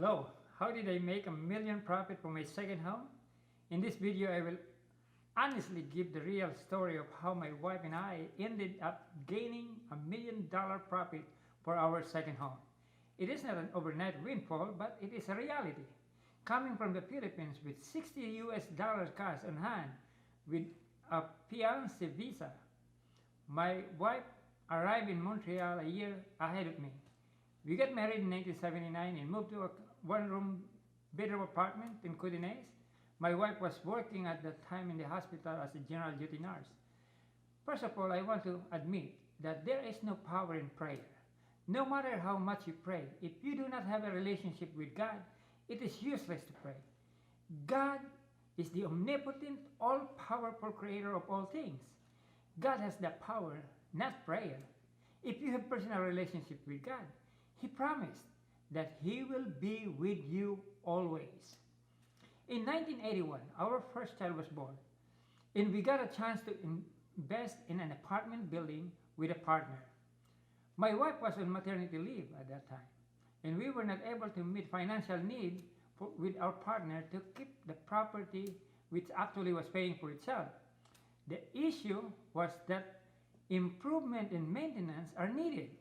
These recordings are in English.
Hello, how did I make a million profit from my second home? In this video I will honestly give the real story of how my wife and I ended up gaining $1 million profit for our second home. It is not an overnight windfall, but it is a reality. Coming from the Philippines with $60 cash on hand with a fiancé visa, my wife arrived in Montreal a year ahead of me. We got married in 1979 and moved to a one-room bedroom apartment in Codines. My wife was working at that time in the hospital as a general duty nurse. First of all, I want to admit that there is no power in prayer. No matter how much you pray, if you do not have a relationship with God, it is useless to pray. God is the omnipotent, all-powerful creator of all things. God has the power, not prayer. If you have personal relationship with God, He promised that He will be with you always. In 1981, our first child was born, and we got a chance to invest in an apartment building with a partner. My wife was on maternity leave at that time, and we were not able to meet financial need with our partner to keep the property, which actually was paying for itself. The issue was that improvement and maintenance are needed.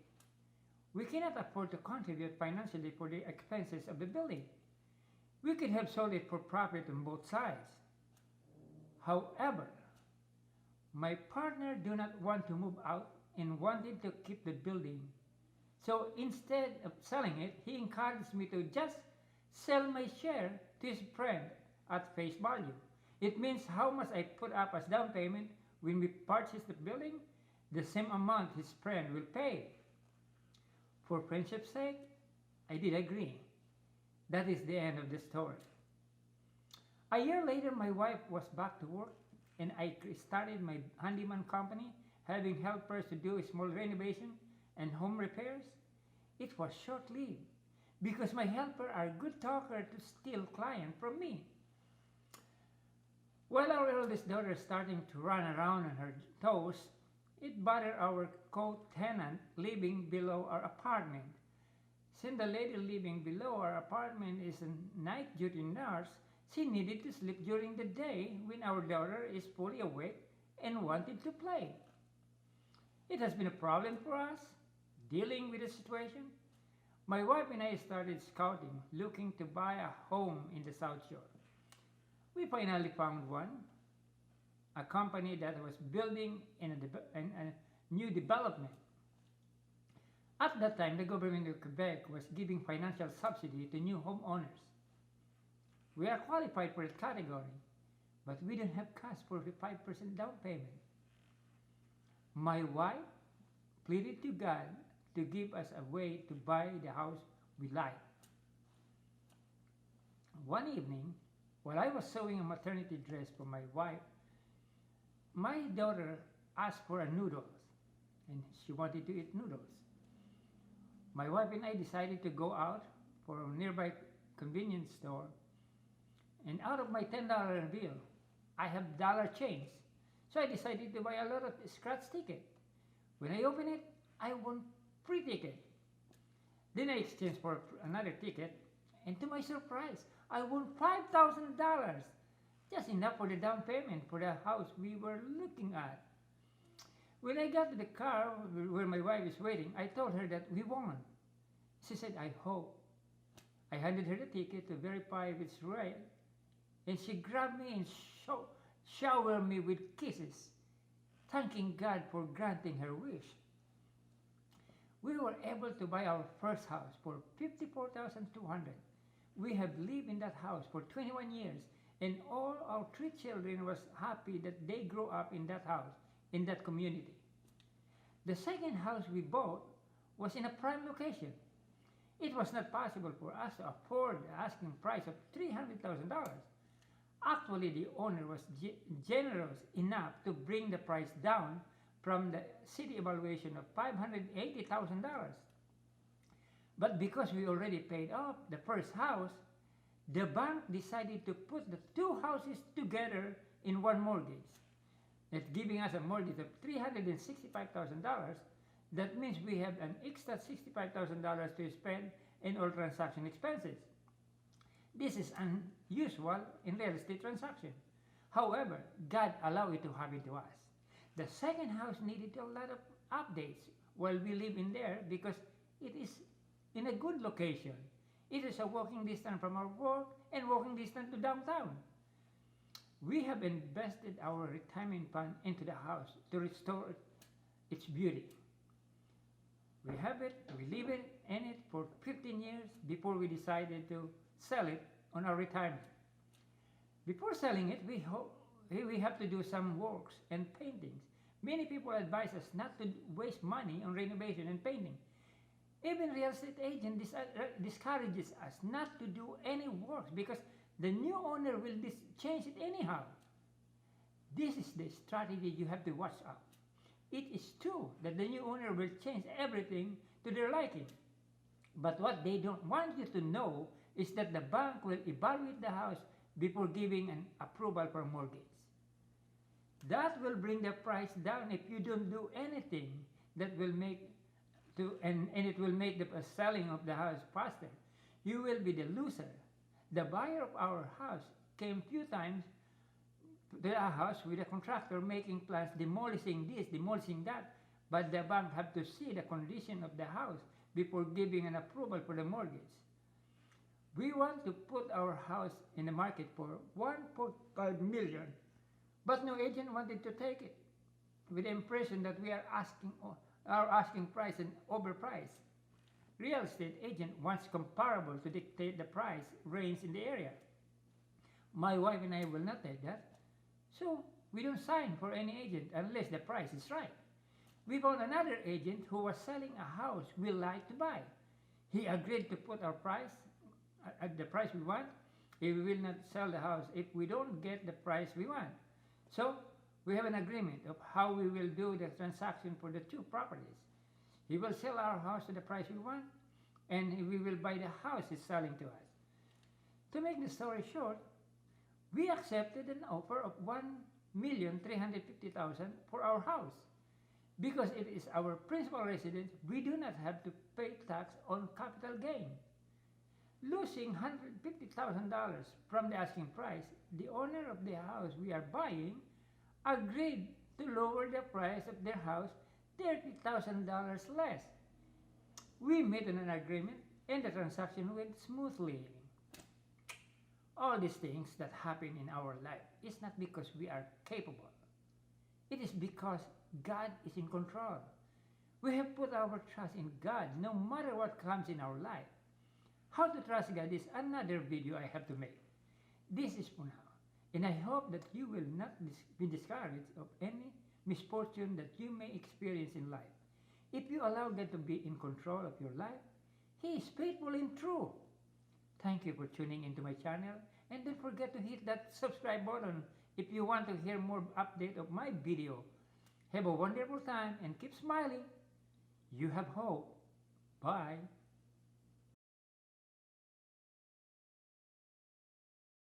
We cannot afford to contribute financially for the expenses of the building. We could have sold it for profit on both sides. However, my partner do not want to move out and wanted to keep the building. So instead of selling it, he encouraged me to just sell my share to his friend at face value. It means how much I put up as down payment when we purchase the building, the same amount his friend will pay. For friendship's sake, I did agree. That is the end of the story. A year later, my wife was back to work and I started my handyman company, having helpers to do small renovation and home repairs. It was short-lived because my helper are a good talker to steal clients from me. While our eldest daughter is starting to run around on her toes, it bothered our co-tenant living below our apartment. Since the lady living below our apartment is a night duty nurse, she needed to sleep during the day when our daughter is fully awake and wanted to play. It has been a problem for us dealing with the situation. My wife and I started scouting, looking to buy a home in the South Shore. We finally found one, a company that was building in a new development. At that time, the government of Quebec was giving financial subsidy to new homeowners. We are qualified for that category, but we don't have cash for the 5% down payment. My wife pleaded to God to give us a way to buy the house we like. One evening, while I was sewing a maternity dress for my wife, my daughter asked for a noodles, and she wanted to eat noodles. My wife and I decided to go out for a nearby convenience store, and out of my $10 bill, I have dollar change. So I decided to buy a lot of scratch ticket. When I opened it, I won free ticket. Then I exchanged for another ticket, and to my surprise, I won $5,000. Just enough for the down payment for the house we were looking at. When I got to the car where my wife is waiting, I told her that we won. She said, I hope. I handed her the ticket to verify if it's right, and she grabbed me and showered me with kisses, thanking God for granting her wish. We were able to buy our first house for $54,200. We have lived in that house for 21 years, and all our 3 children was happy that they grew up in that house, in that community. The second house we bought was in a prime location. It was not possible for us to afford the asking price of $300,000. Actually, the owner was generous enough to bring the price down from the city evaluation of $580,000. But because we already paid off the first house, the bank decided to put the 2 houses together in one mortgage. That's giving us a mortgage of $365,000. That means we have an extra $65,000 to spend in all transaction expenses. This is unusual in real estate transaction. However, God allowed it to happen to us. The second house needed a lot of updates while we live in there because it is in a good location. It is a walking distance from our work and walking distance to downtown. We have invested our retirement fund into the house to restore its beauty. We have it, we live in it for 15 years before we decided to sell it on our retirement. Before selling it, we have to do some works and paintings. Many people advise us not to waste money on renovation and painting. Even real estate agent discourages us not to do any works because the new owner will change it anyhow. This is the strategy you have to watch out. It is true that the new owner will change everything to their liking. But what they don't want you to know is that the bank will evaluate the house before giving an approval for mortgage. That will bring the price down if you don't do anything that will and it will make the selling of the house faster. You will be the loser. The buyer of our house came few times to our house with a contractor making plans, demolishing this, demolishing that, but the bank have to see the condition of the house before giving an approval for the mortgage. We want to put our house in the market for 1.5 million, but no agent wanted to take it, with the impression that we are asking price and overpriced. Real estate agent wants comparable to dictate the price range in the area. My wife and I will not take that, so we don't sign for any agent unless the price is right. We found another agent who was selling a house we like to buy. He agreed to put our price at the price we want. He will not sell the house if we don't get the price we want. So we have an agreement of how we will do the transaction for the two properties. He will sell our house to the price we want, and we will buy the house he's selling to us. To make the story short, we accepted an offer of $1,350,000 for our house. Because it is our principal residence, we do not have to pay tax on capital gain. Losing $150,000 from the asking price, the owner of the house we are buying agreed to lower the price of their house $30,000 less. We made an agreement and the transaction went smoothly. All these things that happen in our life is not because we are capable. It is because God is in control. We have put our trust in God no matter what comes in our life. How to trust God is another video I have to make. This is for now, and I hope that you will not be discouraged of any misfortune that you may experience in life. If you allow God to be in control of your life, He is faithful and true. Thank you for tuning into my channel, and don't forget to hit that subscribe button if you want to hear more update of my video. Have a wonderful time and keep smiling. You have hope. Bye.